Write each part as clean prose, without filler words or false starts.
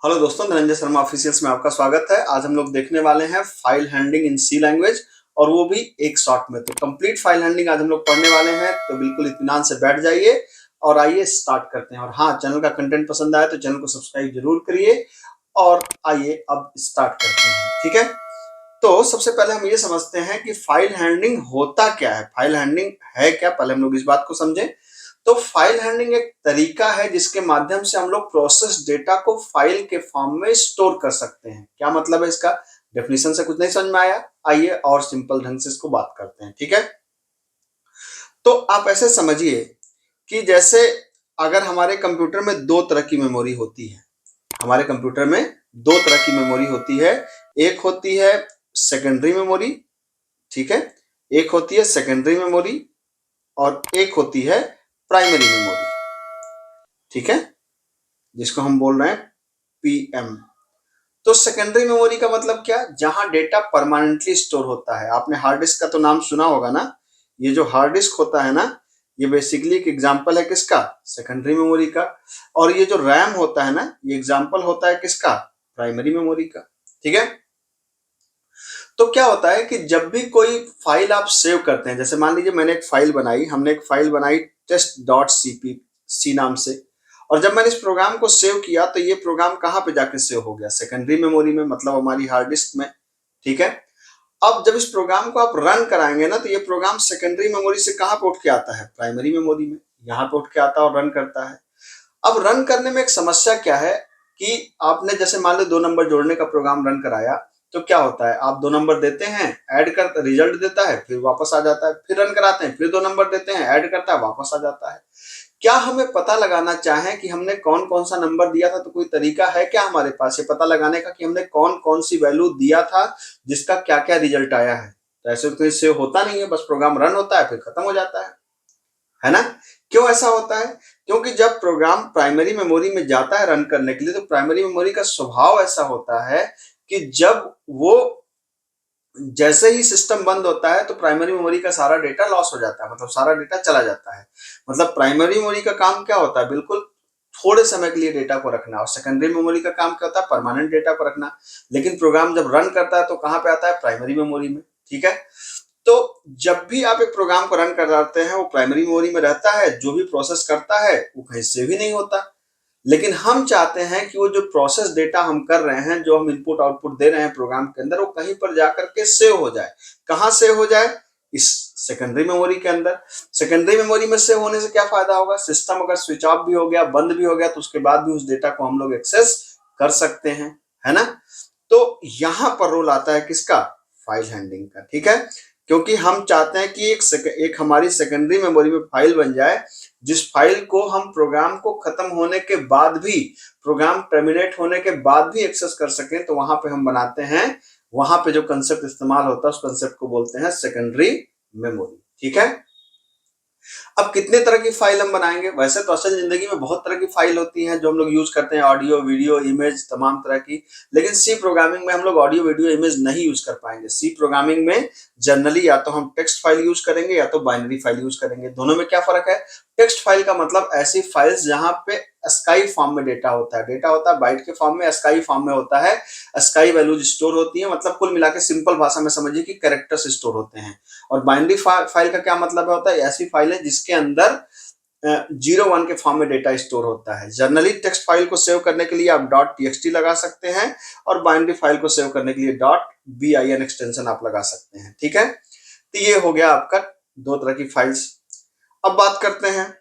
Hello दोस्तों, Dhananjay Sharma officials में आपका स्वागत है। आज हम लोग देखने वाले हैं file handling in C language, और वो भी एक शॉट में। तो कंप्लीट फाइल हैंडलिंग आज हम लोग पढ़ने वाले हैं, तो बिल्कुल इत्मीनान से बैठ जाइए और आइए स्टार्ट करते हैं। और हाँ, चैनल का कंटेंट पसंद आए तो चैनल को सब्सक्राइब जरूर करिए। और आइए अब स्टार्ट करते हैं, ठीक है। तो सबसे पहले हम ये समझते हैं कि फाइल हैंडलिंग होता क्या है, फाइल हैंडलिंग है क्या। पहले हम लोग इस बात को समझें। तो फाइल हैंडलिंग एक तरीका है जिसके माध्यम से हम लोग प्रोसेस डेटा को फाइल के फॉर्म में स्टोर कर सकते हैं। क्या मतलब है इसका? डेफिनेशन से कुछ नहीं समझ में आया? आइए और सिंपल ढंग से इसको बात करते हैं, ठीक है। तो आप ऐसे समझिए कि जैसे अगर हमारे कंप्यूटर में दो तरह की मेमोरी होती है, हमारे कंप्यूटर में दो तरह की मेमोरी होती है। एक होती है सेकेंडरी मेमोरी, ठीक है। एक होती है सेकेंडरी मेमोरी और एक होती है प्राइमरी मेमोरी, ठीक है, जिसको हम बोल रहे हैं पीएम। तो सेकेंडरी मेमोरी का मतलब क्या? जहां डेटा परमानेंटली स्टोर होता है। आपने हार्ड डिस्क का तो नाम सुना होगा ना। ये जो हार्ड डिस्क होता है ना, ये बेसिकली एक एग्जांपल है किसका? सेकेंडरी मेमोरी का। और ये जो रैम होता है ना, ये एग्जांपल होता है किसका? प्राइमरी मेमोरी का, ठीक है। तो क्या होता है कि जब भी कोई फाइल आप सेव करते हैं, जैसे मान लीजिए मैंने एक फाइल बनाई, हमने एक फाइल बनाई test.cpc नाम से। और जब मैंने इस प्रोग्राम को सेव किया तो ये प्रोग्राम कहाँ पे जाके सेव हो गया? सेकेंडरी मेमोरी में, मतलब हमारी हार्ड डिस्क में, ठीक है। अब जब इस प्रोग्राम को आप रन कराएंगे ना, तो ये प्रोग्राम सेकेंडरी मेमोरी से कहाँ पे उठ के आता है? प्राइमरी मेमोरी में। यहाँ पे उठ के आता है और रन करता है। अब रन करने में एक समस्या क्या है कि आपने जैसे मान लो 2 नंबर जोड़ने का प्रोग्राम रन कराया, तो क्या होता है, आप 2 नंबर देते हैं, ऐड कर रिजल्ट देता है, फिर वापस आ जाता है, फिर रन कराते हैं, फिर 2 नंबर देते हैं, ऐड करता है, वापस आ जाता है। क्या हमें पता लगाना चाहें कि हमने कौन कौन सा नंबर दिया था, तो कोई तरीका है क्या हमारे पास ये पता लगाने का कि हमने कौन कौन सी वैल्यू दिया था, जिसका क्या क्या रिजल्ट आया है? तो ऐसे तो इससे होता नहीं है, बस प्रोग्राम रन होता है फिर खत्म हो जाता है ना। क्यों ऐसा होता है? क्योंकि जब प्रोग्राम प्राइमरी मेमोरी में जाता है रन करने के लिए, तो प्राइमरी मेमोरी का स्वभाव ऐसा होता है कि जब वो जैसे ही सिस्टम बंद होता है तो प्राइमरी मेमोरी का सारा डेटा लॉस हो जाता है, मतलब सारा डेटा चला जाता है। मतलब प्राइमरी मेमोरी का काम क्या होता है? बिल्कुल थोड़े समय के लिए डेटा को रखना। और सेकेंडरी मेमोरी का काम क्या होता है? परमानेंट डेटा को रखना। लेकिन प्रोग्राम जब रन करता है तो कहां पे आता है? प्राइमरी मेमोरी में, ठीक है। तो जब भी आप एक प्रोग्राम को रन कराते हैं, वो प्राइमरी मेमोरी में रहता है। जो भी प्रोसेस करता है वो कहीं से भी नहीं होता। लेकिन हम चाहते हैं कि वो जो प्रोसेस डेटा हम कर रहे हैं, जो हम इनपुट आउटपुट दे रहे हैं प्रोग्राम के अंदर, वो कहीं पर जाकर के सेव हो जाए। कहां सेव हो जाए? इस सेकेंडरी मेमोरी के अंदर। सेकेंडरी मेमोरी में सेव होने से क्या फायदा होगा? सिस्टम अगर स्विच ऑफ भी हो गया, बंद भी हो गया, तो उसके बाद भी उस डेटा को हम लोग एक्सेस कर सकते हैं, है ना। तो यहां पर रोल आता है किसका? फाइल हैंडलिंग का, ठीक है। क्योंकि हम चाहते हैं कि एक हमारी सेकेंडरी मेमोरी में फाइल बन जाए, जिस फाइल को हम प्रोग्राम को खत्म होने के बाद भी, प्रोग्राम टर्मिनेट होने के बाद भी एक्सेस कर सकें। तो वहां पे हम बनाते हैं, वहां पे जो कंसेप्ट इस्तेमाल होता है उस कंसेप्ट को बोलते हैं सेकेंडरी मेमोरी, ठीक है। अब कितने तरह की फाइल हम बनाएंगे? वैसे तो असल जिंदगी में बहुत तरह की फाइल होती हैं जो हम लोग यूज करते हैं, ऑडियो, वीडियो, इमेज, तमाम तरह की। लेकिन सी प्रोग्रामिंग में हम लोग ऑडियो, वीडियो, इमेज नहीं यूज कर पाएंगे। सी प्रोग्रामिंग में जनरली या तो हम टेक्स्ट फाइल यूज करेंगे या तो बाइनरी फाइल यूज करेंगे। दोनों में क्या फर्क है? टेक्स्ट फाइल का मतलब ऐसी फाइल्स जहां पे स्काई फॉर्म में डेटा होता है। डेटा होता है बाइट के फॉर्म में, स्काई फॉर्म में होता है। स्काई वैल्यूज स्टोर होती है, मतलब कुल मिला के सिंपल भाषा में समझिए कि कैरेक्टर्स स्टोर होते हैं। और बाइनरी फाइल का क्या मतलब होता है? ऐसी फाइल है जिसके अंदर 0 1 के फॉर्म में डेटा स्टोर होता है। जनरली टेक्स्ट फाइल को सेव करने के लिए आप .txt लगा सकते हैं, और बाइनरी फाइल को सेव करने के लिए .bin एक्सटेंशन आप लगा सकते हैं, ठीक है। तो ये हो गया आपका दो तरह की फाइल्स। अब बात करते हैं,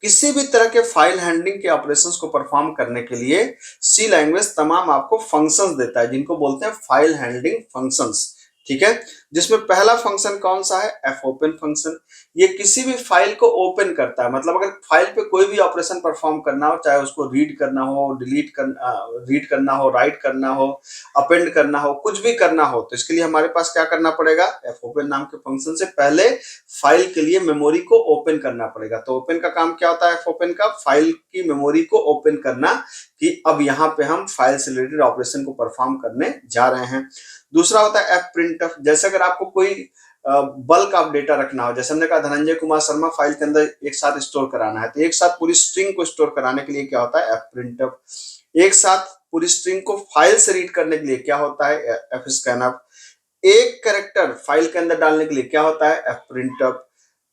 किसी भी तरह के फाइल हैंडलिंग के ऑपरेशंस को परफॉर्म करने के लिए सी लैंग्वेज तमाम आपको फंक्शंस देता है, जिनको बोलते हैं फाइल हैंडलिंग फंक्शंस, ठीक है। जिसमें पहला फंक्शन कौन सा है? F open function. ये किसी भी फाइल को ओपन करता है, मतलब अगर फाइल पे कोई भी ऑपरेशन परफॉर्म करना हो, चाहे उसको रीड करना हो, रीड करना हो, राइट करना हो, अपेंड करना हो, कुछ भी करना हो, तो इसके लिए हमारे पास क्या करना पड़ेगा? एफ ओपन नाम के फंक्शन से पहले फाइल के लिए मेमोरी को ओपन करना पड़ेगा। तो ओपन का काम क्या होता है? एफ ओपन का फाइल की मेमोरी को ओपन करना, कि अब यहाँ पे हम फाइल से रिलेटेड ऑपरेशन को परफॉर्म करने जा रहे हैं। दूसरा होता है एफ प्रिंटफ। जैसे अगर आपको कोई बल्क ऑफ डेटा रखना हो, जैसे हमने कहा धनंजय कुमार शर्मा फाइल के अंदर एक साथ स्टोर कराना है, तो एक साथ पूरी स्ट्रिंग को स्टोर कराने के लिए क्या होता है? F printf. एक साथ पूरी स्ट्रिंग को फाइल से रीड करने के लिए क्या होता है, एफ स्कैनफ। एक कैरेक्टर फाइल के अंदर डालने के लिए क्या होता है, एफ प्रिंटफ।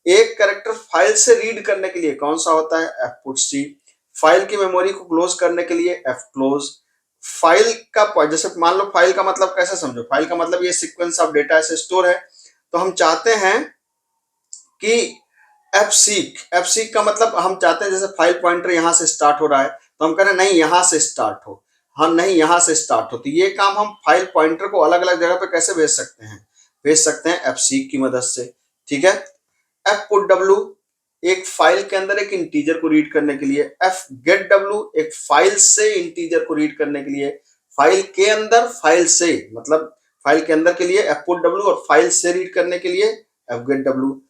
एक कैरेक्टर फाइल से रीड करने के लिए कौन सा होता है, एफ पुटसी। फाइल की मेमोरी को क्लोज करने के लिए एफ क्लोज। फाइल का जैसे मान लो फाइल का मतलब कैसे समझो, फाइल का मतलब ये सीक्वेंस ऑफ डेटा ऐसे स्टोर है, तो हम चाहते हैं कि एफ सीक का मतलब हम चाहते हैं जैसे फाइल पॉइंटर यहां से स्टार्ट हो रहा है तो हम कह रहे हैं नहीं यहां से स्टार्ट हो, हाँ नहीं यहां से स्टार्ट हो। तो ये काम हम फाइल पॉइंटर को अलग अलग जगह पे कैसे भेज सकते हैं, भेज सकते हैं एफ सीक की मदद से। ठीक है। एफ पुट डब्ल्यू एक फाइल के अंदर एक इंटीजर को रीड करने के लिए, एफ गेट डब्ल्यू एक फाइल से इंटीजर को रीड करने के लिए, फाइल के अंदर फाइल से मतलब फाइल के अंदर के लिए एफ पुट डब्ल्यू और फाइल से रीड करने के लिए एफ गेट डब्ल्यू।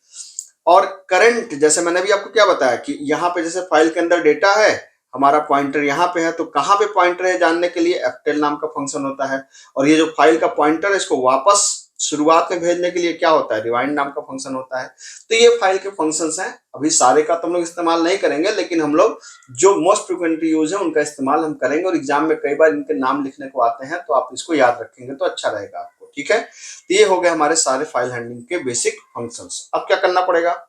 और करंट जैसे मैंने भी आपको क्या बताया कि यहाँ पे जैसे फाइल के अंदर डेटा है, हमारा पॉइंटर यहाँ पे है, तो कहाँ पे पॉइंटर है जानने के लिए एफटेल नाम का फंक्शन होता है। और ये जो फाइल का पॉइंटर है इसको वापस शुरुआत में भेजने के लिए क्या होता है, रिवाइंड नाम का फंक्शन होता है। तो ये फाइल के फंक्शंस हैं, अभी सारे का तो हम लोग इस्तेमाल नहीं करेंगे, लेकिन हम लोग जो मोस्ट फ्रिक्वेंटली यूज है उनका इस्तेमाल हम करेंगे और एग्जाम में कई बार इनके नाम लिखने को आते हैं, तो आप इसको याद रखेंगे तो अच्छा रहेगा आपको। ठीक है। तो ये हो गए हमारे सारे फाइल हैंडलिंग के बेसिक फंक्शंस। अब क्या करना पड़ेगा,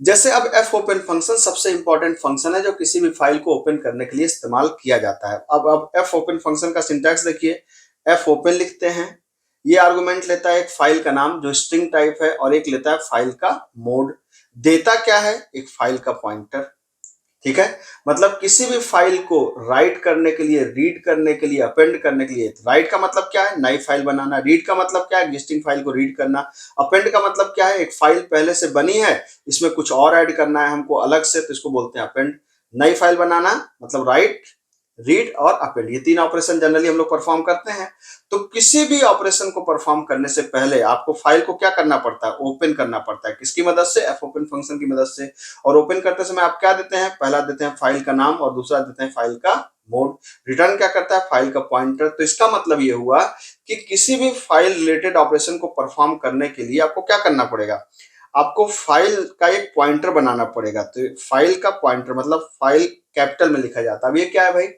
जैसे अब एफ ओपन फंक्शन सबसे इंपॉर्टेंट फंक्शन है जो किसी भी फाइल को ओपन करने के लिए इस्तेमाल किया जाता है। अब एफ ओपन फंक्शन का सिंटैक्स देखिए, एफ ओपन लिखते हैं, ये आर्गुमेंट लेता है एक फाइल का नाम जो स्ट्रिंग टाइप है और एक लेता है फाइल का मोड। देता क्या है, एक फाइल का पॉइंटर। ठीक है। मतलब किसी भी फाइल को राइट करने के लिए, रीड करने के लिए, अपेंड करने के लिए, राइट का मतलब क्या है, नई फाइल बनाना। रीड का मतलब क्या है, एग्जिस्टिंग फाइल को रीड करना। अपेंड का मतलब क्या है, एक फाइल पहले से बनी है इसमें कुछ और ऐड करना है हमको अलग से, तो इसको बोलते हैं अपेंड। नई फाइल बनाना मतलब राइट, रीड और अपेंड, ये तीन ऑपरेशन जनरली हम लोग परफॉर्म करते हैं। तो किसी भी ऑपरेशन को परफॉर्म करने से पहले आपको फाइल को क्या करना पड़ता है, ओपन करना पड़ता है। किसकी मदद से, एफ ओपन फंक्शन की मदद से। और ओपन करते समय आप क्या देते हैं, पहला देते हैं फाइल का नाम और दूसरा देते हैं फाइल का मोड। रिटर्न क्या करता है, फाइल का पॉइंटर। तो इसका मतलब ये हुआ कि किसी भी फाइल रिलेटेड ऑपरेशन को परफॉर्म करने के लिए आपको क्या करना पड़ेगा, आपको फाइल का एक पॉइंटर बनाना पड़ेगा। तो फाइल का पॉइंटर मतलब फाइल कैपिटल में लिखा जाता है। अब ये क्या है भाई,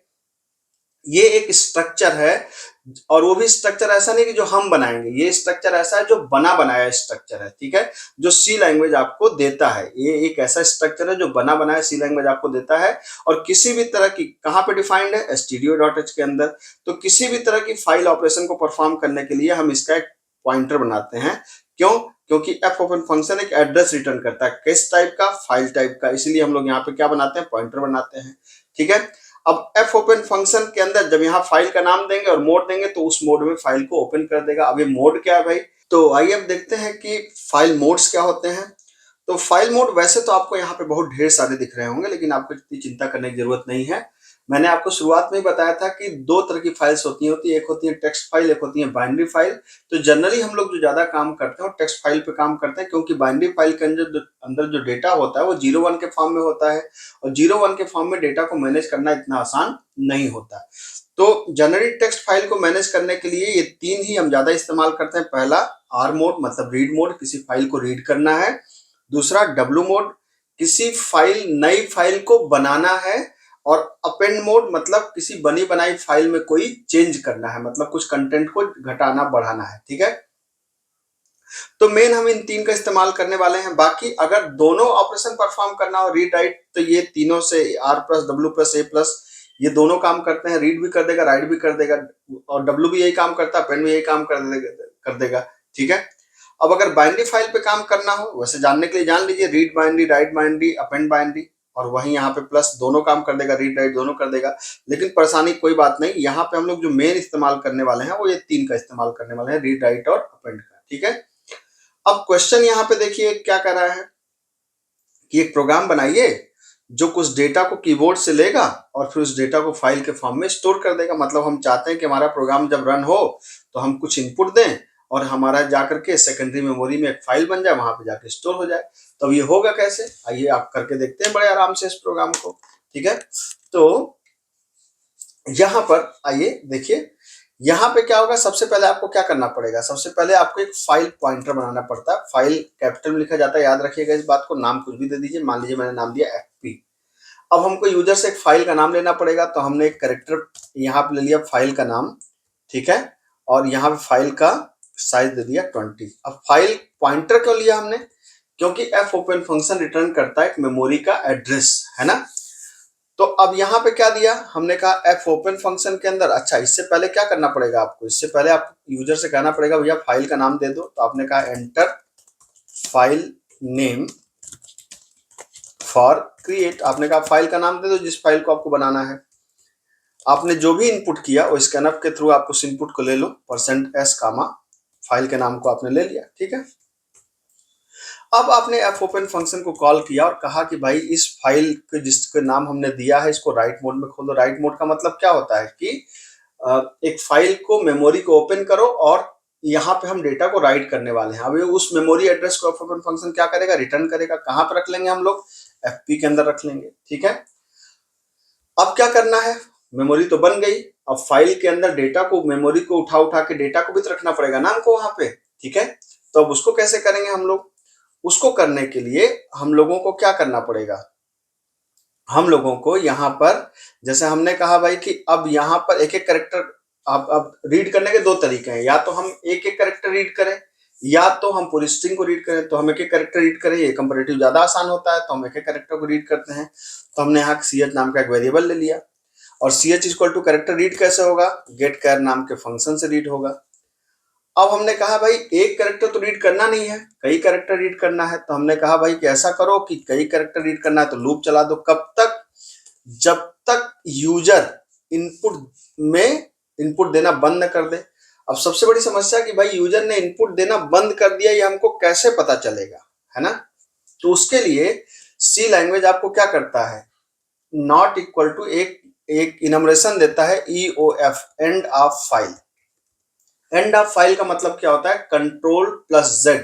ये एक स्ट्रक्चर है, और वो भी स्ट्रक्चर ऐसा नहीं कि जो हम बनाएंगे, ये स्ट्रक्चर ऐसा है जो बना बनाया स्ट्रक्चर है। ठीक है। जो सी लैंग्वेज आपको देता है, ये एक ऐसा स्ट्रक्चर है जो बना बनाया सी लैंग्वेज आपको देता है। और किसी भी तरह की, कहां पे डिफाइंड है, stdio.h के अंदर। तो किसी भी तरह की फाइल ऑपरेशन को परफॉर्म करने के लिए हम इसका एक पॉइंटर बनाते हैं। क्यों, क्योंकि एफ ओपन फंक्शन एक एड्रेस रिटर्न करता है, किस टाइप का, फाइल टाइप का, इसलिए हम लोग यहाँ पे क्या बनाते हैं, पॉइंटर बनाते हैं। ठीक है। अब एफ ओपन फंक्शन के अंदर जब यहाँ फाइल का नाम देंगे और मोड देंगे तो उस मोड में फाइल को ओपन कर देगा। अब ये मोड क्या है भाई, तो आइए अब देखते हैं कि फाइल मोड्स क्या होते हैं। तो फाइल मोड वैसे तो आपको यहाँ पे बहुत ढेर सारे दिख रहे होंगे, लेकिन आपको इतनी चिंता करने की जरूरत नहीं है। मैंने आपको शुरुआत में ही बताया था कि दो तरह की फाइल्स होती है, एक होती है टेक्स्ट फाइल, एक होती है बाइनरी फाइल। तो जनरली हम लोग जो ज्यादा काम करते हैं वो टेक्स्ट फाइल पे काम करते हैं, क्योंकि बाइनरी फाइल के अंदर जो डेटा होता है वो 0-1 के फॉर्म में होता है, और 0-1 के फॉर्म में डेटा को मैनेज करना इतना आसान नहीं होता। तो जनरली टेक्स्ट फाइल को मैनेज करने के लिए ये तीन ही हम ज्यादा इस्तेमाल करते हैं। पहला आर मोड मतलब रीड मोड, किसी फाइल को रीड करना है। दूसरा डब्ल्यू मोड, किसी फाइल, नई फाइल को बनाना है। और अपेंड मोड मतलब किसी बनी बनाई फाइल में कोई चेंज करना है, मतलब कुछ कंटेंट को घटाना बढ़ाना है। ठीक है। तो मेन हम इन तीन का इस्तेमाल करने वाले हैं। बाकी अगर दोनों ऑपरेशन परफॉर्म करना हो, रीड राइट, तो ये तीनों से आर प्लस डब्ल्यू प्लस ए प्लस ये दोनों काम करते हैं। रीड भी कर देगा, राइट भी कर देगा, और डब्ल्यू भी यही काम करता है, पेन भी यही काम कर देगा। ठीक है। अब अगर बाइनरी फाइल पे काम करना हो, वैसे जानने के लिए जान लीजिए, read binary, right binary, append binary, और वहीं यहाँ पे प्लस दोनों काम कर देगा, रीड राइट दोनों कर देगा। लेकिन परेशानी कोई बात नहीं, यहाँ पे हम लोग जो मेन इस्तेमाल करने वाले हैं वो ये तीन का इस्तेमाल करने वाले हैं, रीड राइट और अपेंड का। ठीक है। अब क्वेश्चन यहाँ पे देखिए क्या कर रहा है कि एक प्रोग्राम बनाइए जो कुछ डेटा को कीबोर्ड से लेगा और फिर उस डेटा को फाइल के फॉर्म में स्टोर कर देगा। मतलब हम चाहते हैं कि हमारा प्रोग्राम जब रन हो तो हम कुछ इनपुट दें और हमारा जाकर के सेकेंडरी मेमोरी में एक फाइल बन जाए, वहां पे जाके स्टोर हो जाए। तो ये होगा कैसे, आइए आप करके देखते हैं बड़े आराम से इस प्रोग्राम को। ठीक है। तो यहाँ पर आइए देखिए, यहाँ पे क्या होगा, सबसे पहले आपको क्या करना पड़ेगा, सबसे पहले आपको एक फाइल पॉइंटर बनाना पड़ता है। फाइल कैपिटल में लिखा जाता है, याद रखिएगा इस बात को, नाम कुछ भी दे दीजिए, मान लीजिए मैंने नाम दिया एफपी। अब हमको यूजर से एक फाइल का नाम लेना पड़ेगा, तो हमने एक कैरेक्टर यहाँ पे ले लिया फाइल का नाम, ठीक है, और यहाँ पे फाइल का साइज दे दिया 20। अब फाइल पॉइंटर क्यों लिया हमने, क्योंकि एफ ओपन फंक्शन रिटर्न करता है एक मेमोरी का एड्रेस, है ना। तो अब यहाँ पे क्या दिया, हमने कहा एफ ओपन फंक्शन के अंदर, अच्छा इससे पहले क्या करना पड़ेगा आपको, इससे पहले आप यूजर से कहना पड़ेगा भैया फाइल का नाम दे दो, तो आपने कहा enter file name for create, आपने कहा फाइल का नाम दे दो जिस फाइल को आपको बनाना है। आपने जो भी इनपुट किया वो स्कैनफ के थ्रू आप उस इनपुट को ले लो, %s कामा फाइल के नाम को आपने ले लिया, ठीक है। अब आपने एफ ओपन फंक्शन को कॉल किया और कहा कि भाई इस फाइल के जिसके नाम हमने दिया है इसको राइट मोड में खोल दो। राइट मोड का मतलब क्या होता है कि एक फाइल को मेमोरी को ओपन करो और यहाँ पे हम डेटा को राइट करने वाले हैं। अब उस मेमोरी एड्रेस को एफ ओपन फंक्शन क्या करेगा, रिटर्न करेगा। कहाँ पर रख लेंगे हम लोग, एफपी के अंदर रख लेंगे, ठीक है। अब क्या करना है, मेमोरी तो बन गई, अब फाइल के अंदर डेटा को, मेमोरी को उठा उठा के डेटा को भी तो रखना पड़ेगा ना हमको वहां पे, ठीक है। तो अब उसको कैसे करेंगे हम लोग, उसको करने के लिए हम लोगों को क्या करना पड़ेगा, हम लोगों को यहाँ पर जैसे हमने कहा भाई कि अब यहाँ पर एक एक कैरेक्टर, अब रीड करने के दो तरीके हैं, या तो हम एक एक कैरेक्टर रीड करें या तो हम पूरी स्ट्रिंग को रीड करें। तो हम एक एक कैरेक्टर रीड करें, ये कंपैरेटिव ज्यादा आसान होता है, तो हम एक एक कैरेक्टर को रीड करते हैं। तो हमने यहाँ ch नाम का एक वेरिएबल ले लिया, और ch equal to character read कैसे होगा, गेट कैर नाम के फंक्शन से रीड होगा। अब हमने कहा भाई एक कैरेक्टर तो रीड करना नहीं है, कई कैरेक्टर रीड करना है। तो हमने कहा भाई कि ऐसा करो कि कई कैरेक्टर रीड करना है तो लूप चला दो, कब तक, जब तक यूजर इनपुट में इनपुट देना बंद न कर दे। अब सबसे बड़ी समस्या कि भाई यूजर ने इनपुट देना बंद कर दिया, ये हमको कैसे पता चलेगा, है ना। तो उसके लिए सी लैंग्वेज आपको क्या करता है, नॉट इक्वल टू एक इनमरेशन देता है EOF, end of file. End of file का मतलब क्या होता है, Ctrl+Z।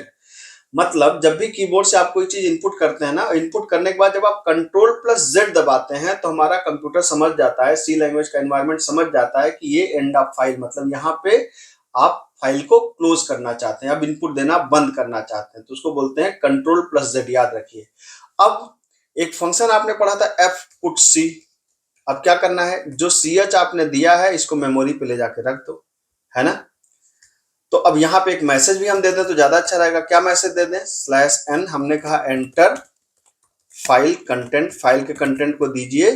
मतलब जब भी कीबोर्ड से आप कोई चीज इनपुट करते हैं ना, इनपुट करने के बाद जब आप Ctrl+Z दबाते हैं तो हमारा कंप्यूटर समझ जाता है, सी लैंग्वेज का एनवायरनमेंट समझ जाता है कि ये एंड ऑफ फाइल, मतलब यहाँ पे आप फाइल को क्लोज करना चाहते हैं, अब इनपुट देना बंद करना चाहते हैं, तो उसको बोलते हैं Ctrl+Z, याद रखिए। अब एक फंक्शन आपने पढ़ा था fputc, अब क्या करना है, जो ch आपने दिया है इसको मेमोरी पे ले जाके रख दो, है ना। तो अब यहाँ पे एक मैसेज भी हम दे दें तो ज्यादा अच्छा रहेगा। क्या मैसेज दे दें, /n, हमने कहा एंटर फाइल कंटेंट, फाइल के कंटेंट को दीजिए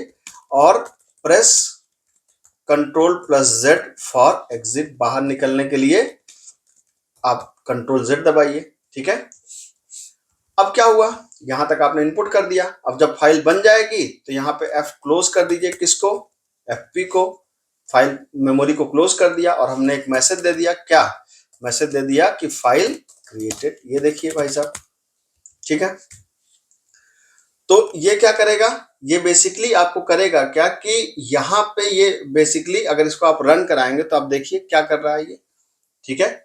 और प्रेस Ctrl+Z फॉर एग्जिट, बाहर निकलने के लिए आप Ctrl+Z दबाइए, ठीक है। अब क्या हुआ, यहां तक आपने इनपुट कर दिया। अब जब फाइल बन जाएगी तो यहाँ पे F क्लोज कर दीजिए, किसको, FP को, फाइल मेमोरी को क्लोज कर दिया। और हमने एक मैसेज दे दिया, क्या मैसेज दे दिया कि फाइल क्रिएटेड, ये देखिए भाई साहब, ठीक है। तो ये क्या करेगा, ये बेसिकली आपको करेगा क्या कि यहाँ पे ये बेसिकली अगर इसको आप रन कराएंगे तो आप देखिए क्या कर रहा है ये, ठीक है।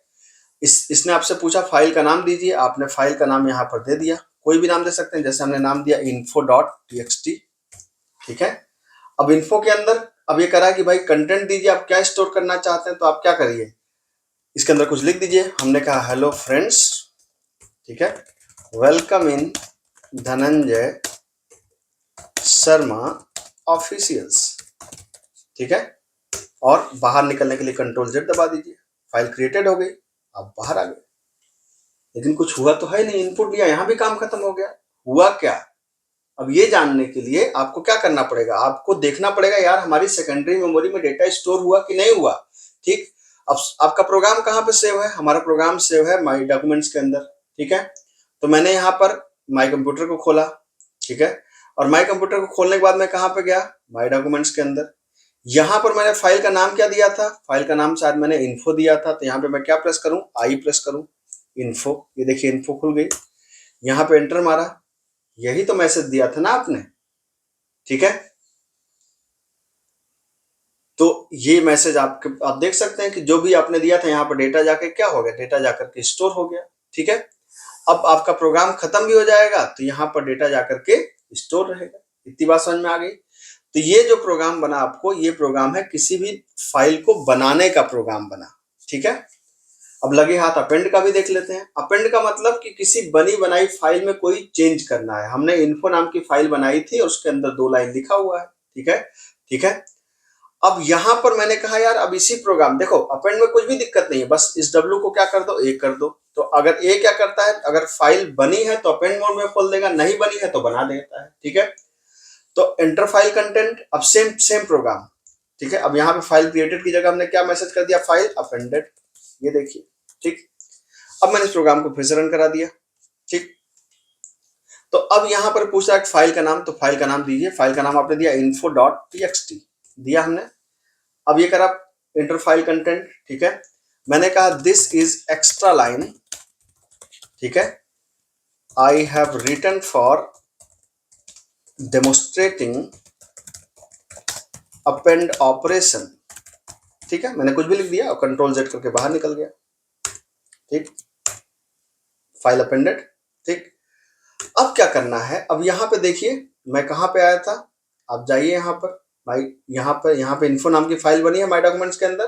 इसने आपसे पूछा फाइल का नाम दीजिए, आपने फाइल का नाम यहाँ पर दे दिया, कोई भी नाम दे सकते हैं, जैसे हमने नाम दिया info.txt, ठीक है। अब इन्फो के अंदर अब ये करा कि भाई कंटेंट दीजिए, आप क्या स्टोर करना चाहते हैं, तो आप क्या करिए, इसके अंदर कुछ लिख दीजिए। हमने कहा हेलो फ्रेंड्स, ठीक है, welcome in Dhananjay Sharma officials, ठीक है। और बाहर निकलने के लिए Ctrl+Z दबा दीजिए, फाइल क्रिएटेड हो गई, आप बाहर आ गए। लेकिन कुछ हुआ तो है नहीं, इनपुट लिया, यहां भी काम खत्म हो गया। हुआ क्या, अब ये जानने के लिए आपको क्या करना पड़ेगा, आपको देखना पड़ेगा यार हमारी सेकेंडरी मेमोरी में डेटा स्टोर हुआ कि नहीं हुआ, ठीक। अब आपका प्रोग्राम कहाँ पे सेव है, हमारा प्रोग्राम सेव है माई डॉक्यूमेंट्स के अंदर, ठीक है। तो मैंने यहाँ पर माई कंप्यूटर को खोला, ठीक है, और माई कंप्यूटर को खोलने के बाद मैं कहाँ पे गया, माई डॉक्यूमेंट्स के अंदर। यहाँ पर मैंने फाइल का नाम क्या दिया था, फाइल का नाम शायद मैंने इन्फो दिया था, तो यहाँ पे मैं क्या प्रेस करूं, आई प्रेस करूं, इन्फो, ये देखिए इन्फो खुल गई। यहाँ पे एंटर मारा, यही तो मैसेज दिया था ना आपने, ठीक है। तो ये मैसेज आप देख सकते हैं कि जो भी आपने दिया था यहाँ पर डेटा जाके क्या हो गया, डेटा जाकर के स्टोर हो गया, ठीक है। अब आपका प्रोग्राम खत्म भी हो जाएगा तो यहाँ पर डेटा जाकर के स्टोर रहेगा। इतनी बात समझ में आ गई। तो ये जो प्रोग्राम बना आपको, ये प्रोग्राम है किसी भी फाइल को बनाने का प्रोग्राम बना, ठीक है। अब लगे हाथ अपेंड का भी देख लेते हैं। अपेंड का मतलब कि किसी बनी बनाई फाइल में कोई चेंज करना है। हमने इन्फो नाम की फाइल बनाई थी और उसके अंदर 2 लाइन लिखा हुआ है, ठीक है, ठीक है। अब यहां पर मैंने कहा यार अब इसी प्रोग्राम, देखो अपेंड में कुछ भी दिक्कत नहीं है, बस इस डब्ल्यू को क्या कर दो, ए कर दो। तो अगर ए क्या करता है, अगर फाइल बनी है तो अपेंड मोड में खोल देगा, नहीं बनी है तो बना देता है, ठीक है। तो एंटर फाइल कंटेंट, अब सेम सेम प्रोग्राम, ठीक है। अब यहाँ पे फाइल क्रिएटेड की जगह हमने क्या मैसेज कर दिया, फाइल अपेंडेड, ये देखिए, ठीक। अब मैंने इस प्रोग्राम को फिर से रन करा दिया, ठीक। तो अब यहाँ पर पूछ रहा है फाइल का नाम, तो फाइल का नाम दीजिए। फाइल का नाम आपने दिया info.txt दिया हमने। अब ये करा इंटर फाइल कंटेंट, ठीक है। मैंने कहा दिस इज एक्स्ट्रा लाइन, ठीक है, I have written for demonstrating append operation, ठीक है। मैंने कुछ भी लिख दिया और कंट्रोल जेड करके बाहर निकल गया, ठीक। फाइल अपेंडेड, ठीक। अब क्या करना है, अब यहां पे देखिए मैं कहां पे आया था, आप जाइए यहां पर भाई, यहां पे इन्फो नाम की फाइल बनी है माय डॉक्यूमेंट्स के अंदर,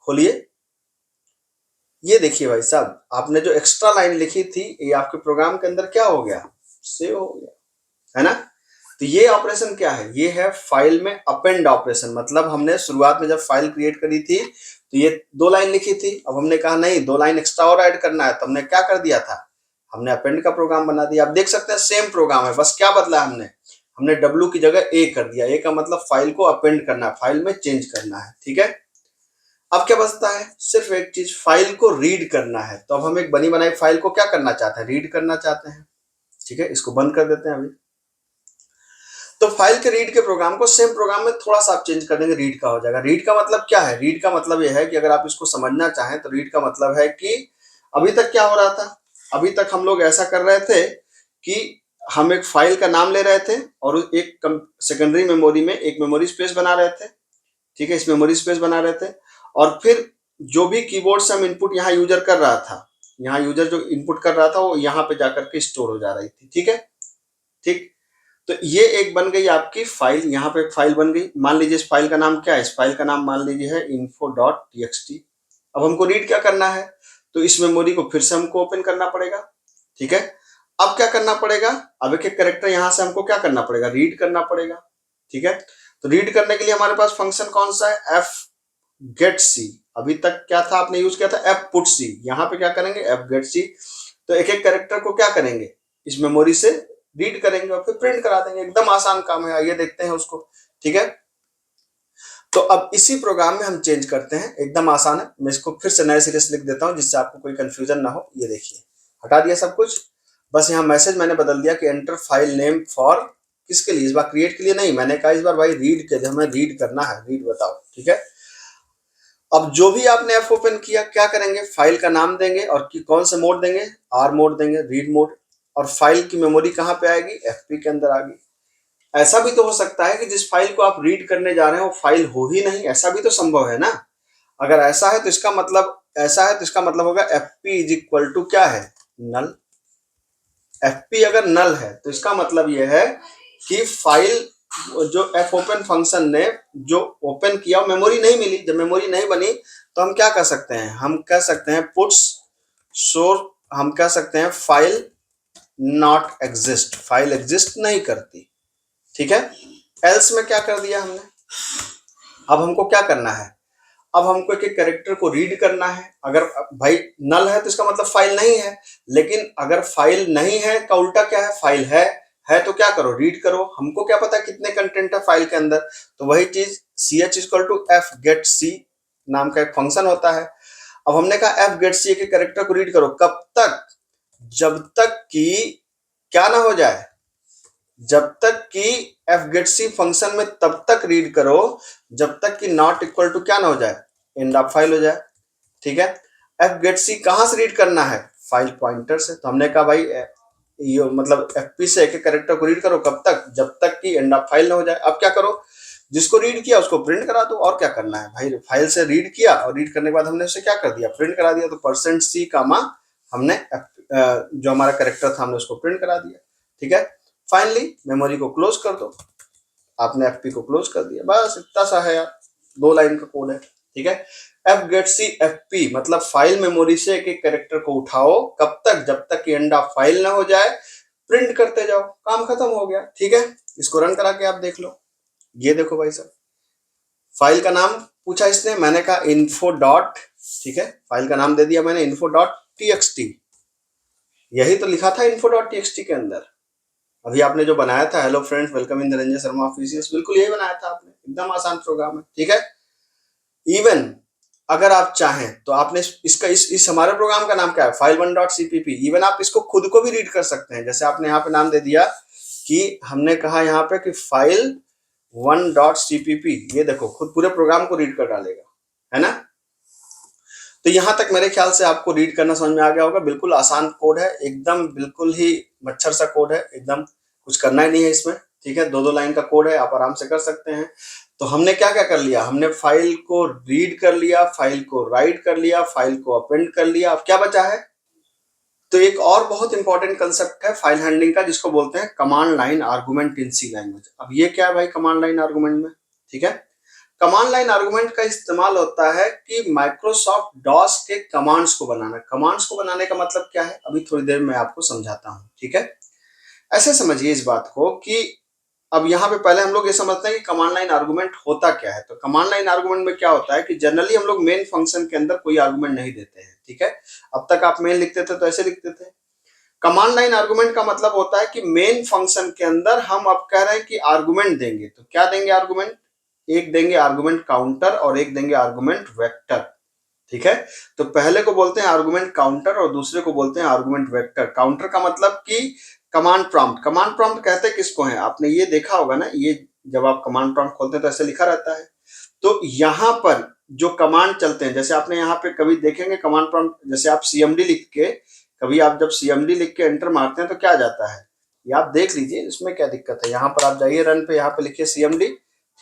खोलिए। ये देखिए भाई साहब, आपने जो एक्स्ट्रा लाइन लिखी थी ये आपके प्रोग्राम के अंदर क्या हो गया, सेव हो गया, है ना। तो ये ऑपरेशन क्या है, ये है फाइल में अपेंड ऑपरेशन। मतलब हमने शुरुआत में जब फाइल क्रिएट करी थी तो ये 2 लाइन लिखी थी, अब हमने कहा नहीं 2 लाइन एक्स्ट्रा और ऐड करना है, तो हमने क्या कर दिया था, हमने अपेंड का प्रोग्राम बना दिया। आप देख सकते हैं सेम प्रोग्राम है, बस क्या बदला हमने डब्ल्यू की जगह ए कर दिया। ए का मतलब फाइल को अपेंड करना है, फाइल में चेंज करना है, ठीक है। अब क्या बचता है, सिर्फ एक चीज, फाइल को रीड करना है। तो अब हम एक बनी बनाई फाइल को क्या करना चाहते हैं, रीड करना चाहते हैं, ठीक है। इसको बंद कर देते हैं अभी। तो फाइल के रीड के प्रोग्राम को सेम प्रोग्राम में थोड़ा सा आप चेंज कर देंगे, रीड का हो जाएगा। रीड का मतलब क्या है, रीड का मतलब यह है कि अगर आप इसको समझना चाहें तो रीड का मतलब है कि अभी तक क्या हो रहा था, अभी तक हम लोग ऐसा कर रहे थे कि हम एक फाइल का नाम ले रहे थे और एक सेकेंडरी मेमोरी में एक मेमोरी स्पेस बना रहे थे, ठीक है। इस मेमोरी स्पेस बना रहे थे और फिर जो भी कीबोर्ड से हम इनपुट यहाँ यूजर कर रहा था, यहाँ यूजर जो इनपुट कर रहा था वो यहाँ पे जाकर के स्टोर हो जा रही थी, ठीक है, ठीक। तो ये एक बन गई आपकी फाइल, यहाँ पे एक फाइल बन गई। मान लीजिए इस फाइल का नाम क्या है, इस फाइल का नाम मान लीजिए है info.txt। अब हमको रीड क्या करना है, तो इस मेमोरी को फिर से हमको ओपन करना पड़ेगा, ठीक है। अब क्या करना पड़ेगा, अब एक एक कैरेक्टर यहाँ से हमको क्या करना पड़ेगा, रीड करना पड़ेगा, ठीक है। तो रीड करने के लिए हमारे पास फंक्शन कौन सा है, एफ गेट सी। अभी तक क्या था, आपने यूज किया था एफ पुट सी, यहाँ पे क्या करेंगे, एफ गेट सी। तो एक एक कैरेक्टर को क्या करेंगे, इस मेमोरी से रीड करेंगे और फिर प्रिंट करा देंगे। एकदम आसान काम है, आइए देखते हैं उसको, ठीक है। तो अब इसी प्रोग्राम में हम चेंज करते हैं, एकदम आसान है। मैं इसको फिर से नए सिरे से लिख देता हूं जिससे आपको कोई कंफ्यूजन ना हो। ये देखिए हटा दिया सब कुछ, बस यहाँ मैसेज मैंने बदल दिया कि एंटर फाइल नेम फॉर, किसके लिए, इस बार क्रिएट के लिए नहीं, मैंने कहा इस बार भाई रीड के लिए, हमें रीड करना है, रीड बताओ, ठीक है। अब जो भी आपने ऐप ओपन किया क्या करेंगे, फाइल का नाम देंगे और कि कौन से मोड देंगे, आर मोड देंगे, रीड मोड। और फाइल की मेमोरी कहाँ पे आएगी, एफपी के अंदर आ गई। ऐसा भी तो हो सकता है कि जिस फाइल को आप रीड करने जा रहे हैं वो फाइल हो ही नहीं, ऐसा भी तो संभव है ना। अगर ऐसा है तो इसका मतलब, ऐसा है तो इसका मतलब होगा एफपी इज इक्वल टू क्या है, नल। एफपी अगर नल है तो इसका मतलब यह है कि फाइल जो एफ ओपन फंक्शन ने जो ओपन किया वो मेमोरी नहीं मिली। जब मेमोरी नहीं बनी तो हम क्या कर सकते हैं, हम कह सकते हैं पुट्स सोर्स, हम कह सकते हैं file not exist, file exist नहीं करती, ठीक है। एल्स में क्या कर दिया हमने, अब हमको क्या करना है, अब हमको एक एक कैरेक्टर को रीड करना है। अगर भाई नल है तो इसका मतलब फाइल नहीं है, लेकिन अगर फाइल नहीं है का उल्टा क्या है, फाइल है तो क्या करो, रीड करो। हमको क्या पता कितने कंटेंट है फाइल के अंदर, तो वही चीज C H equal to F get C नाम का एक फंक्शन होता है। अब हमने कहा एफ गेट सी के कैरेक्टर को रीड करो, कब तक, जब तक कि क्या ना हो जाए, जब तक कि एफ गेट सी फंक्शन में तब तक रीड करो जब तक कि नॉट इक्वल टू क्या ना हो जाए, एंड ऑफ फाइल हो जाए, ठीक है। एफ गेट सी कहां से रीड करना है, फाइल पॉइंटर से। तो हमने कहा भाई ये मतलब एफपी से एक एक कैरेक्टर को रीड करो कब तक, जब तक कि एंड ऑफ फाइल ना हो जाए। अब क्या करो, जिसको रीड किया उसको प्रिंट करा दो, और क्या करना है भाई, फाइल से रीड किया और रीड करने के बाद हमने उसे क्या कर दिया, प्रिंट करा दिया। तो परसेंट सी कामा हमने जो हमारा कैरेक्टर था हमने उसको प्रिंट करा दिया, ठीक है। फाइनली मेमोरी को क्लोज कर दो, आपने एफपी को क्लोज कर दिया, बस इतना सा है यार, 2 लाइन का कोड है, ठीक है। F get c f p मतलब फाइल मेमोरी से एक एक कैरेक्टर को उठाओ, कब तक, जब तक कि एंड ऑफ फाइल ना हो जाए, प्रिंट करते जाओ, काम खत्म हो गया। ठीक है, इसको रन करा के आप देख लो। ये देखो भाई साहब, फाइल का नाम पूछा इसने, मैंने कहा इन्फो डॉट, ठीक है, फाइल का नाम दे दिया मैंने इन्फो डॉट टीएक्सटी, यही तो लिखा था इन्फो डॉट टीएक्सटी के अंदर। अभी आपने जो बनाया था, hello friends welcome in Dhananjay Sharma officials, बिल्कुल यही बनाया था आपने, एकदम आसान प्रोग्राम है। ठीक है, इवन अगर आप चाहें तो आपने इसका इस हमारे प्रोग्राम का नाम क्या है, file one dot CPP. Even आप इसको खुद को भी रीड कर सकते हैं, जैसे आपने यहाँ पे नाम दे दिया कि हमने कहा यहाँ पे कि फाइल वन डॉट सीपीपी, ये देखो खुद पूरे प्रोग्राम को रीड कर डालेगा, है ना। तो यहां तक मेरे ख्याल से आपको रीड करना समझ में आ गया होगा। बिल्कुल आसान कोड है, एकदम बिल्कुल ही मच्छर सा कोड है, एकदम कुछ करना ही नहीं है इसमें। ठीक है, 2-2 लाइन का कोड है, आप आराम से कर सकते हैं। तो हमने क्या क्या कर लिया, हमने फाइल को रीड कर लिया, फाइल को राइट कर लिया, फाइल को अपेंड कर लिया। अब क्या बचा है, तो एक और बहुत इंपॉर्टेंट कंसेप्ट है फाइल हैंडलिंग का, जिसको बोलते हैं कमांड लाइन आर्गुमेंट इन सी लैंग्वेज। अब ये क्या है भाई कमांड लाइन आर्गुमेंट में, ठीक है, कमांड लाइन आर्गुमेंट का इस्तेमाल होता है कि माइक्रोसॉफ्ट डॉस के कमांड्स को बनाना। कमांड्स को बनाने का मतलब क्या है, अभी थोड़ी देर में आपको समझाता हूं। ठीक है, ऐसे समझिए इस बात को कि अब यहाँ पे पहले हम लोग ये समझते हैं कि कमांड लाइन आर्गुमेंट होता क्या है। तो कमांड लाइन आर्गुमेंट में क्या होता है कि जनरली हम लोग मेन फंक्शन के अंदर कोई आर्गुमेंट नहीं देते हैं। ठीक है, अब तक आप मेन लिखते थे तो ऐसे लिखते थे। कमांड लाइन आर्गुमेंट का मतलब होता है कि मेन फंक्शन के अंदर हम अब कह रहे हैं कि आर्गुमेंट देंगे, तो क्या देंगे आर्गुमेंट, एक देंगे आर्गुमेंट काउंटर और एक देंगे आर्गुमेंट वेक्टर। ठीक है, तो पहले को बोलते हैं आर्गुमेंट काउंटर और दूसरे को बोलते हैं आर्गुमेंट वेक्टर। काउंटर का मतलब कि कमांड प्रॉम्प्ट, कमांड प्रॉम्प्ट कहते हैं किसको है, आपने ये देखा होगा ना, ये जब आप कमांड प्रॉम्प्ट खोलते हैं तो ऐसे लिखा रहता है। तो यहाँ पर जो कमांड चलते हैं, जैसे आपने यहाँ पे कभी देखेंगे कमांड प्रॉम्प्ट, जैसे आप सीएमडी लिख के, कभी आप जब सीएमडी लिख के एंटर मारते हैं तो क्या जाता है, ये आप देख लीजिए, इसमें क्या दिक्कत है। यहाँ पर आप जाइए रन पे, यहाँ पे लिखिए सीएमडी,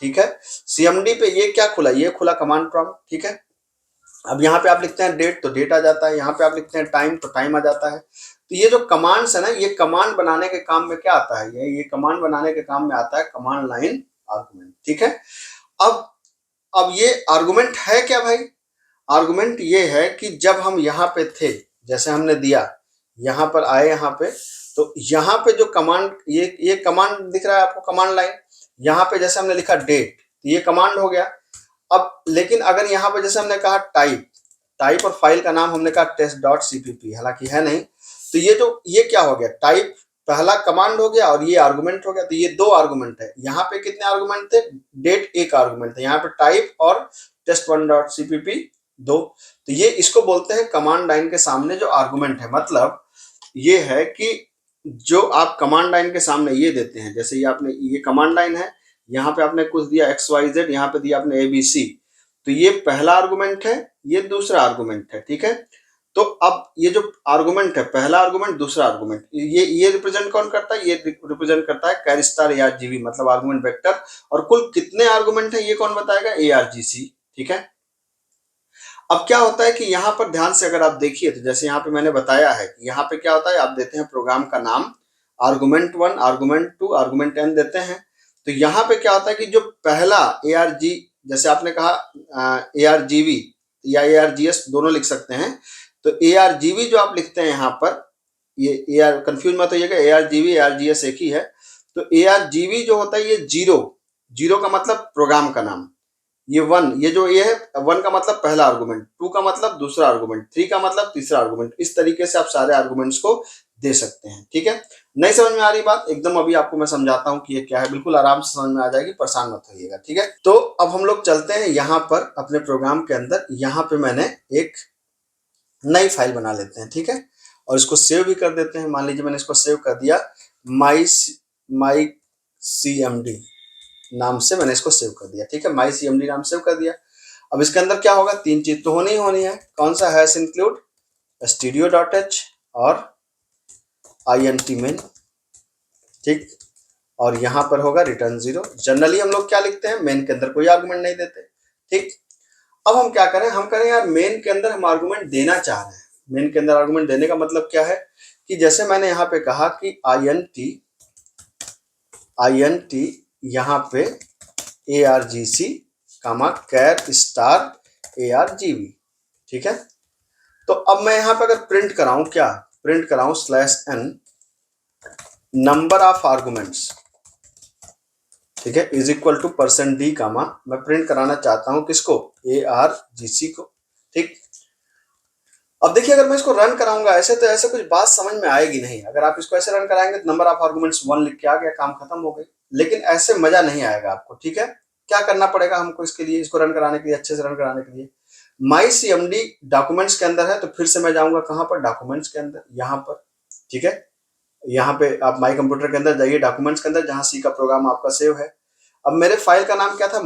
ठीक है, सीएमडी पे ये क्या खुला, ये खुला कमांड प्रॉम्प्ट। ठीक है, अब यहाँ पे आप लिखते हैं डेट तो डेट आ जाता है, यहाँ पे आप लिखते हैं टाइम तो टाइम आ जाता है। तो ये जो कमांड्स है ना, ये कमांड बनाने के काम में क्या आता है, ये कमांड बनाने के काम में आता है कमांड लाइन आर्गुमेंट। ठीक है, अब ये आर्गुमेंट है क्या भाई, आर्गुमेंट ये है कि जब हम यहाँ पे थे, जैसे हमने दिया, यहाँ पर आए, यहाँ पे, तो यहाँ पे जो कमांड, ये कमांड दिख रहा है आपको, कमांड लाइन, यहाँ पे जैसे हमने लिखा डेट, तो ये कमांड हो गया। अब लेकिन अगर यहाँ पे जैसे हमने कहा टाइप, टाइप और फाइल का नाम हमने कहा टेस्ट डॉट सीपीपी, हालांकि है नहीं, तो ये क्या हो गया, टाइप पहला कमांड हो गया और ये आर्गुमेंट हो गया। तो ये दो आर्गुमेंट है, यहाँ पे कितने आर्गुमेंट थे, डेट एक आर्गुमेंट थे, यहाँ पे टाइप और टेस्ट वन डॉट सीपीपी दो। तो ये इसको बोलते हैं कमांड लाइन के सामने जो आर्गुमेंट है। मतलब ये है कि जो आप कमांड लाइन के सामने ये देते हैं, जैसे ये आपने, ये कमांड लाइन है, यहाँ पे आपने कुछ दिया XYZ, यहाँ पे दिया आपने ABC, तो ये पहला आर्गुमेंट है, ये दूसरा आर्गुमेंट है। ठीक है, तो अब ये जो आर्गुमेंट है, पहला आर्गुमेंट दूसरा आर्गुमेंट, ये रिप्रेजेंट कौन करता है, ये रिप्रेजेंट करता है कैरी स्टार ARGV, मतलब आर्गुमेंट वेक्टर। और कुल कितने आर्गुमेंट है ये कौन बताएगा, ARGC। ठीक है, अब क्या होता है कि यहाँ पर ध्यान से अगर आप देखिए, तो जैसे यहाँ पे मैंने बताया है कि यहाँ पे क्या होता है, आप देते हैं प्रोग्राम का नाम, आर्गुमेंट 1, आर्गुमेंट 2, आर्गुमेंट n देते हैं। तो यहाँ पे क्या होता है कि जो पहला ARG, जैसे आपने कहा ARGV या ARGS दोनों लिख सकते हैं, तो ARGV जो आप लिखते हैं यहाँ पर, ये AR कंफ्यूज मत होइएगा, ARGV ARGS एक ही है। तो ARGV जो होता है ये जीरो, जीरो का मतलब प्रोग्राम का नाम, ये वन, ये जो ये है वन का मतलब पहला आर्गुमेंट, टू का मतलब दूसरा आर्गुमेंट, थ्री का मतलब तीसरा आर्गुमेंट। इस तरीके से आप सारे आर्गुमेंट्स को दे सकते हैं। ठीक है, नहीं समझ में आ रही बात, एकदम अभी आपको मैं समझाता हूं कि ये क्या है, बिल्कुल आराम से समझ में आ जाएगी, परेशान मत होइएगा। ठीक है, तो अब हम लोग चलते हैं यहाँ पर अपने प्रोग्राम के अंदर। यहाँ पे मैंने एक नई फाइल बना लेते हैं। ठीक है, और इसको सेव भी कर देते हैं। मान लीजिए मैंने इसको सेव कर दिया, माई CMD नाम से मैंने इसको सेव कर दिया। ठीक है, माई CMD नाम सेव कर दिया। अब इसके अंदर क्या होगा, तीन चीज तो होनी ही होनी है। कौन सा, हैश इंक्लूड studio.h और int main। ठीक, और यहां पर होगा रिटर्न 0। जनरली हम लोग क्या लिखते हैं, मेन के अंदर कोई आर्गुमेंट नहीं देते। ठीक, अब हम क्या करें, हम करें यार मेन के अंदर हम आर्गुमेंट देना चाह रहे हैं। मेन के अंदर आर्गुमेंट देने का मतलब क्या है कि जैसे मैंने यहाँ पे कहा कि int यहाँ पे ARGC कामा कैर स्टार ARGV, ठीक है। तो अब मैं यहाँ पे अगर प्रिंट कराऊं, क्या प्रिंट कराऊं /n नंबर ऑफ आर्गुमेंट्स, ठीक है, is equal to %d comma, मैं प्रिंट कराना चाहता हूं किसको, ARGC को, ठीक। अब देखिए अगर मैं इसको रन कराऊंगा ऐसे, तो ऐसे कुछ बात समझ में आएगी नहीं। अगर आप इसको ऐसे रन कराएंगे तो नंबर ऑफ आर्गुमेंट्स 1 लिख के आ गया, काम खत्म हो गई। लेकिन ऐसे मजा नहीं आएगा आपको, ठीक है। क्या करना पड़ेगा हमको इसके लिए, इसको रन कराने के लिए, अच्छे से रन कराने के लिए, mycmd डॉक्यूमेंट्स के अंदर है, तो फिर से मैं जाऊंगा कहां पर, डॉक्यूमेंट्स के अंदर, यहां पर, ठीक है। यहाँ पे आप माई कंप्यूटर के अंदर जाइए, डॉक्यूमेंट्स के अंदर, जहां सी का प्रोग्राम आपका सेव है। अब मेरे फाइल का नाम क्या था,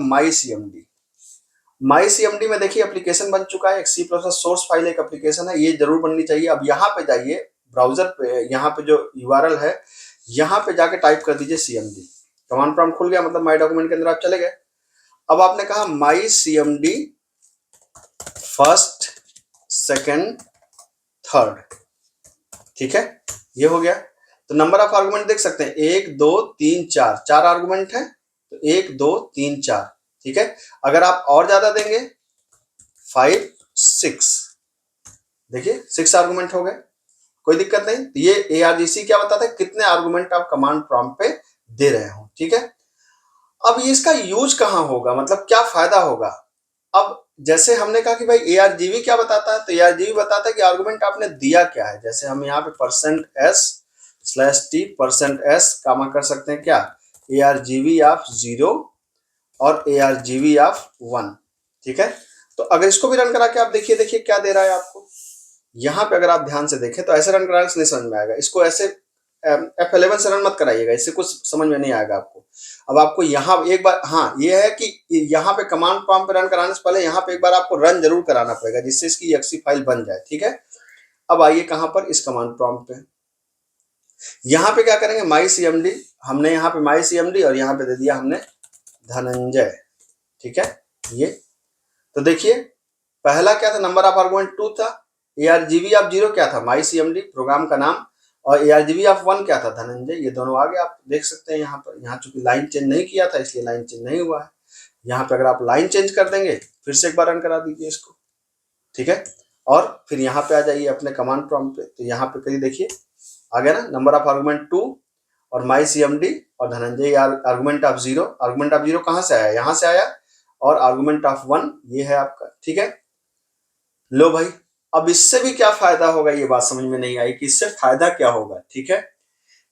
mycmd में देखिए एप्लीकेशन बन चुका है, एक C++ सोर्स फाइल एक एप्लीकेशन है, ये जरूर बननी चाहिए। अब यहाँ पे जाइए ब्राउजर पे, यहाँ पे जो URL है, यहाँ पे जाके टाइप कर दीजिए cmd, कमांड प्रॉम्प्ट खुल गया, मतलब माई डॉक्यूमेंट के अंदर आप चले गए। अब आपने कहा mycmd फर्स्ट सेकेंड थर्ड, ठीक है, ये हो गया। तो नंबर ऑफ आर्गुमेंट देख सकते हैं, 1 2 3 4, 4 आर्गुमेंट है, तो 1 2 3 4, ठीक है। अगर आप और ज्यादा देंगे 5 6, देखिए 6 आर्गुमेंट हो गए, कोई दिक्कत नहीं। तो ये ARGC क्या बताता है, कितने आर्गुमेंट आप कमांड प्रॉम्प्ट पे दे रहे हो, ठीक है। अब ये इसका यूज कहां होगा, मतलब क्या फायदा होगा। अब जैसे हमने कहा कि भाई ARGV क्या बताता है, तो ARGV बताता है कि आर्गुमेंट आपने दिया क्या है। जैसे हम यहाँ पे %s/t %s कामा कर सकते हैं क्या, ARGV ऑफ 0 और ARGV ऑफ 1, ठीक है। तो अगर इसको भी रन करा के आप देखिए, देखिए क्या दे रहा है आपको। यहाँ पे अगर आप ध्यान से देखें तो ऐसे रन कराने से नहीं समझ में आएगा, इसको ऐसे F11 से रन मत कराइएगा, इससे कुछ समझ में नहीं आएगा आपको। अब आपको यहाँ एक बार, हाँ ये है कि यहाँ पे कमांड प्रॉम्प्ट पे रन कराने से पहले यहाँ पे एक बार आपको रन जरूर कराना पड़ेगा, जिससे इसकी exe फाइल बन जाए, ठीक है। अब आइए कहाँ पर, इस कमांड प्रॉम्प्ट पे, यहाँ पे क्या करेंगे, mycmd, हमने यहाँ पे mycmd और यहाँ पे दे दिया हमने धनंजय, ठीक है। ये तो देखिए पहला क्या था, नंबर ऑफ आर्गुमेंट 2 था, ARGV ऑफ 0 क्या था, mycmd प्रोग्राम का नाम, और ARGV ऑफ 1 क्या था, धनंजय। ये दोनों आगे आप देख सकते हैं यहाँ पर। यहाँ चूंकि लाइन चेंज नहीं किया था इसलिए लाइन चेंज नहीं हुआ है। यहाँ पे अगर आप लाइन चेंज कर देंगे, फिर से एक बार रन करा दीजिए इसको, ठीक है। और फिर यहाँ पे आ जाइए अपने कमांड प्रॉम्प्ट पे, तो यहाँ पे करिए, देखिए आ गया ना, नंबर ऑफ आर्गुमेंट 2 और mycmd और Dhananjay. Argument of 0, argument of 0 कहाँ से आया, यहाँ से आया, और आर्गुमेंट ऑफ 1 ये है आपका, ठीक है। लो भाई, अब इससे भी क्या फायदा होगा, ये बात समझ में नहीं आई कि इससे फायदा क्या होगा, ठीक है।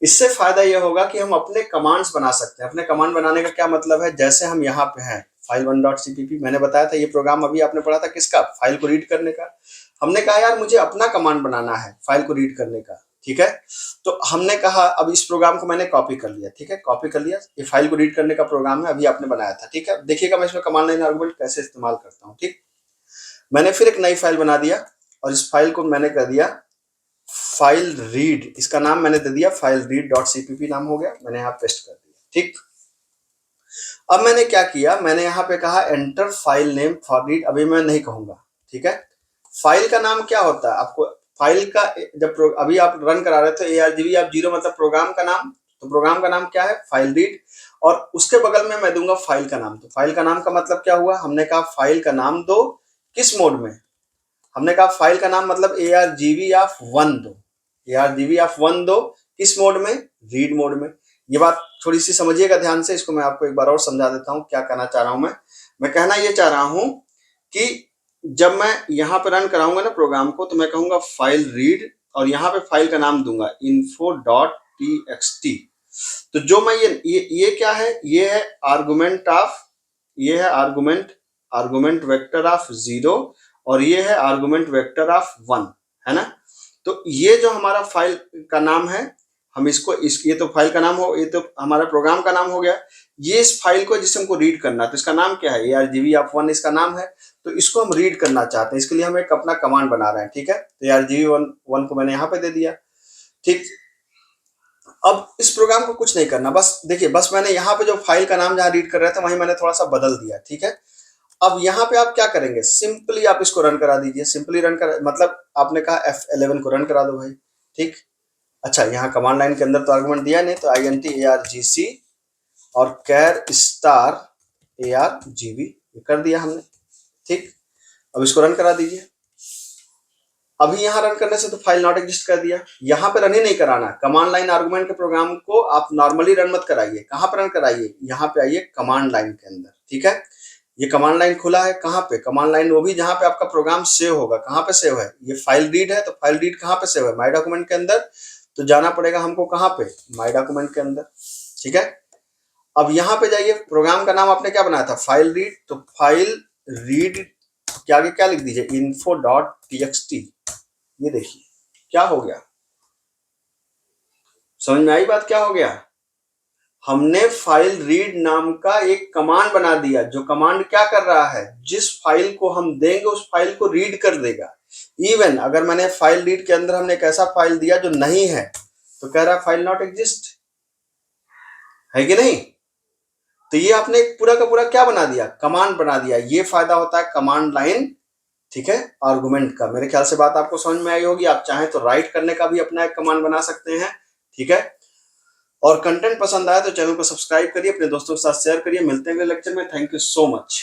इससे फायदा यह होगा कि हम अपने कमांड्स बना सकते हैं। अपने कमांड बनाने का क्या मतलब है, जैसे हम यहाँ पे हैं file1.cpp, मैंने बताया था ये प्रोग्राम अभी आपने पढ़ा था किसका, फाइल को रीड करने का। हमने कहा यार मुझे अपना कमांड बनाना है फाइल को रीड करने का, ठीक है। तो हमने कहा अब इस प्रोग्राम को मैंने कॉपी कर लिया, ठीक है, कॉपी कर लिया, ये फाइल को रीड करने का प्रोग्राम है, अभी आपने बनाया था, ठीक है। देखिएगा मैं इसमें कमांड लाइन आर्गुमेंट कैसे इस्तेमाल करता हूँ, ठीक। मैंने फिर एक नई फाइल बना दिया और इस फाइल को मैंने कर दिया फाइल रीड, इसका नाम मैंने दे दिया फाइल रीड.cpp, नाम हो गया, मैंने यहाँ पेस्ट कर दिया, ठीक। अब मैंने क्या किया, मैंने यहाँ पे कहा enter file name for read, अभी मैं नहीं कहूंगा, ठीक है। फाइल का नाम क्या होता है, आपको फाइल का जब अभी आप रन करा रहे थे ARGV ऑफ 0 मतलब प्रोग्राम का नाम, तो प्रोग्राम का नाम क्या है, फाइल रीड, और उसके बगल में मैं दूंगा फाइल का नाम। तो फाइल का नाम का मतलब क्या हुआ, हमने कहा फाइल का नाम दो, किस मोड में, हमने कहा फाइल का नाम मतलब ARGV ऑफ 1 दो, ARGV ऑफ 1 दो, किस मोड में, रीड मोड में। ये बात थोड़ी सी समझिएगा ध्यान से, इसको मैं आपको एक बार और समझा देता हूँ क्या कहना चाह रहा हूं मैं कहना ये चाह रहा हूं कि जब मैं यहाँ पे रन कराऊंगा ना प्रोग्राम को, तो मैं कहूंगा फाइल रीड और यहाँ पे फाइल का नाम दूंगा info.txt। तो जो मैं ये क्या है, ये है आर्गुमेंट ऑफ, ये है आर्गुमेंट वेक्टर ऑफ 0 और ये है आर्गुमेंट वेक्टर ऑफ 1, है ना। तो ये जो हमारा फाइल का नाम है, हम इसको ये तो फाइल का नाम हो, ये तो हमारा प्रोग्राम का नाम हो गया। ये इस फाइल को जिसे हमको रीड करना है, तो इसका नाम क्या है, ARGV ऑफ 1 इसका नाम है। तो इसको हम रीड करना चाहते हैं, इसके लिए हम एक अपना कमांड बना रहे हैं, ठीक है। तो ARGV1 को मैंने यहाँ पे दे दिया, ठीक। अब इस प्रोग्राम को कुछ नहीं करना, बस देखिए, बस मैंने यहाँ पे जो फाइल का नाम जहाँ रीड कर रहे थे वहीं मैंने थोड़ा सा बदल दिया, ठीक है। अब यहाँ पे आप क्या करेंगे, सिंपली आप इसको रन करा दीजिए, सिंपली रन कर मतलब आपने कहा F11 को रन करा दो भाई, ठीक। अच्छा, यहाँ कमांड लाइन के अंदर तो आर्गुमेंट दिया नहीं, तो int ARGC और char * ARGV ये कर दिया हमने, ठीक। अब इसको रन करा दीजिए। अभी यहाँ रन करने से तो फाइल नॉट एग्जिस्ट कर दिया, यहाँ पे रन ही नहीं कराना। कमांड लाइन आर्गुमेंट के प्रोग्राम को आप नॉर्मली रन मत कराइए। कहाँ पे रन कराइए, यहाँ पे आइए कमांड लाइन के अंदर, ठीक है। ये कमांड लाइन खुला है, कहाँ पे कमांड लाइन, वो भी जहाँ पे आपका प्रोग्राम सेव होगा। कहाँ पे सेव है, ये फाइल रीड है, तो फाइल रीड कहाँ पे सेव है, माई डॉक्यूमेंट के अंदर। तो जाना पड़ेगा हमको कहाँ पे, माई डॉक्यूमेंट के अंदर, ठीक है। अब यहाँ पे जाइए, प्रोग्राम का नाम आपने क्या बनाया था, फाइल रीड, तो फाइल रीड के आगे क्या लिख दीजिए, info.txt। ये देखिए क्या हो गया, समझ में आई बात, क्या हो गया। हमने फाइल रीड नाम का एक कमांड बना दिया, जो कमांड क्या कर रहा है, जिस फाइल को हम देंगे उस फाइल को रीड कर देगा। इवन अगर मैंने फाइल रीड के अंदर हमने एक ऐसा फाइल दिया जो नहीं है, तो कह रहा है फाइल नॉट एग्जिस्ट, है कि नहीं। तो ये आपने पूरा का पूरा क्या बना दिया, कमांड बना दिया। ये फायदा होता है कमांड लाइन, ठीक है, आर्गुमेंट का। मेरे ख्याल से बात आपको समझ में आई होगी। आप चाहें तो राइट करने का भी अपना एक कमांड बना सकते हैं, ठीक है। और कंटेंट पसंद आया तो चैनल को सब्सक्राइब करिए, अपने दोस्तों के साथ शेयर करिए। मिलते हैं अगले लेक्चर में। Thank you so much.